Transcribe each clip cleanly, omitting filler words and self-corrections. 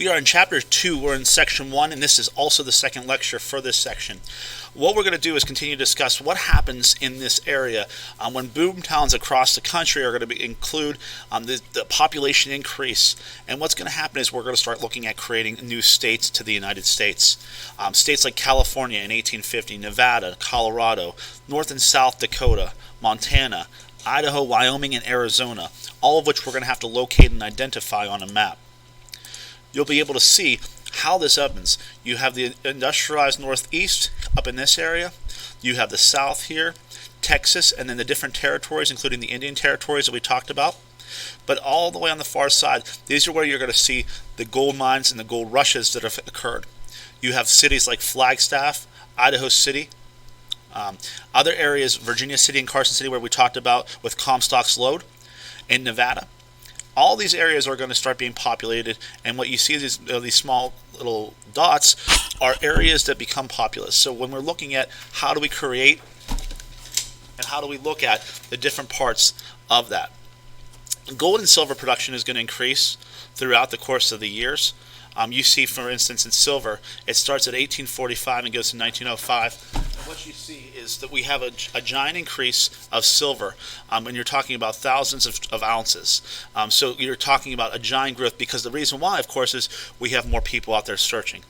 We are in chapter 2, we're in section 1, and this is also the second lecture for this section. What we're going to do is continue to discuss what happens in this area when boom towns across the country are going to include the population increase. And what's going to happen is we're going to start looking at creating new states to the United States. States like California in 1850, Nevada, Colorado, North and South Dakota, Montana, Idaho, Wyoming, and Arizona, all of which we're going to have to locate and identify on a map. You'll be able to see how this happens. You have the industrialized Northeast up in this area. You have the South here, Texas, and then the different territories, including the Indian territories that we talked about. But all the way on the far side, these are where you're going to see the gold mines and the gold rushes that have occurred. You have cities like Flagstaff, Idaho City, other areas, Virginia City and Carson City, where we talked about with Comstock's lode, in Nevada. All these areas are going to start being populated, and what you see is these small little dots are areas that become populous. So when we're looking at how do we create and how do we look at the different parts of that. Gold and silver production is going to increase throughout the course of the years. You see, for instance, in silver, it starts at 1845 and goes to 1905. And what you see is that we have a giant increase of silver, and you're talking about thousands of ounces. So you're talking about a giant growth because the reason why, of course, is we have more people out there searching.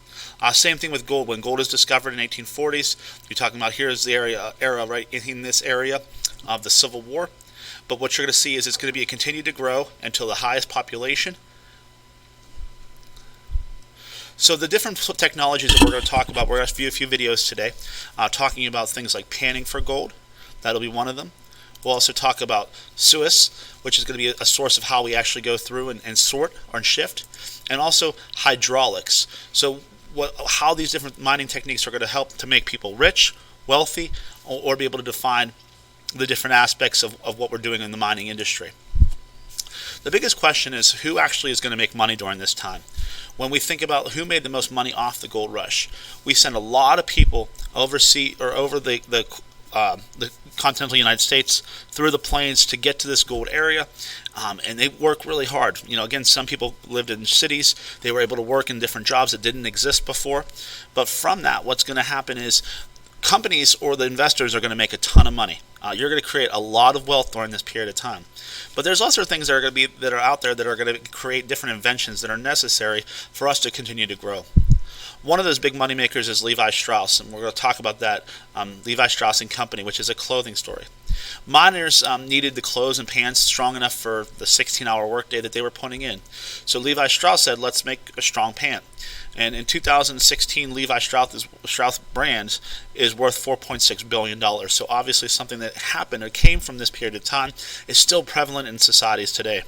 Same thing with gold. When gold is discovered in 1840s, you're talking about here is the era right in this area of the Civil War. But what you're going to see is it's going to be continue to grow until the highest population. So the different technologies that we're going to talk about, we're going to view a few videos today talking about things like panning for gold. That'll be one of them. We'll also talk about Suis, which is going to be a source of how we actually go through and sort or shift, and also hydraulics. So how these different mining techniques are going to help to make people rich, wealthy, or be able to define the different aspects of what we're doing in the mining industry. The biggest question is who actually is going to make money during this time. When we think about who made the most money off the gold rush, we send a lot of people over the continental United States through the plains to get to this gold area, and they work really hard. Again, some people lived in cities. They were able to work in different jobs that didn't exist before. But from that, what's going to happen is companies or the investors are going to make a ton of money. You're going to create a lot of wealth during this period of time. But there's also things that are out there that are going to create different inventions that are necessary for us to continue to grow. One of those big money makers is Levi Strauss, and we're going to talk about that. Levi Strauss and Company, which is a clothing store. Miners needed the clothes and pants strong enough for the 16-hour workday that they were putting in. So Levi Strauss said, let's make a strong pant. And in 2016, Levi Strauss brand is worth $4.6 billion. So obviously something that happened or came from this period of time is still prevalent in societies today.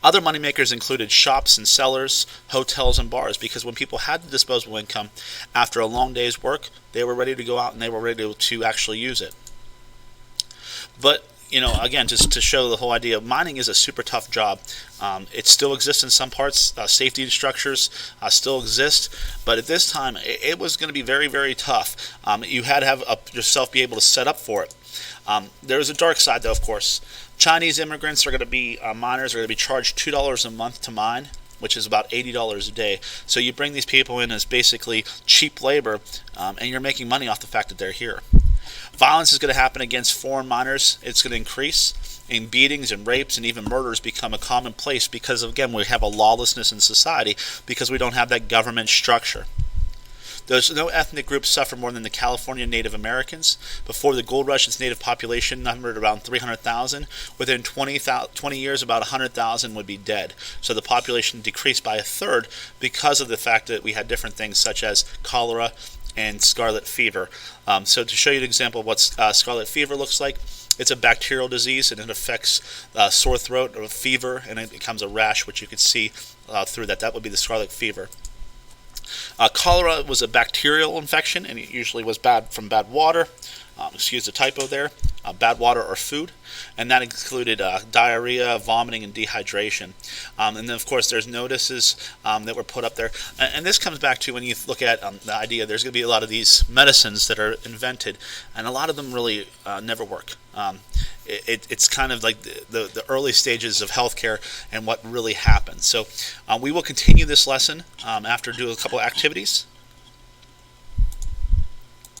Other moneymakers included shops and cellars, hotels and bars, because when people had the disposable income after a long day's work, they were ready to go out and they were ready to actually use it. But again, just to show the whole idea, mining is a super tough job. It still exists in some parts. Safety structures still exist, but at this time, it was going to be very, very tough. You had to have yourself be able to set up for it. There's a dark side, though, of course. Chinese immigrants are going to be miners are going to be charged $2 a month to mine, which is about $80 a day. So you bring these people in as basically cheap labor, and you're making money off the fact that they're here. Violence is going to happen against foreign miners. It's going to increase, and beatings and rapes and even murders become a commonplace because, again, we have a lawlessness in society because we don't have that government structure. There's no ethnic group suffer more than the California Native Americans. Before the gold rush, its native population numbered around 300,000. Within 20 years, about 100,000 would be dead. So the population decreased by a third because of the fact that we had different things such as cholera and scarlet fever. So to show you an example of what scarlet fever looks like, it's a bacterial disease and it affects sore throat or fever, and it becomes a rash, which you can see through that. That would be the scarlet fever. Cholera was a bacterial infection, and it usually was bad from bad water. excuse the typo there, bad water or food, and that included diarrhea, vomiting, and dehydration. And then, of course, there's notices that were put up there. And this comes back to when you look at the idea there's going to be a lot of these medicines that are invented, and a lot of them really never work. It's kind of like the early stages of healthcare and what really happens. So we will continue this lesson after doing a couple activities.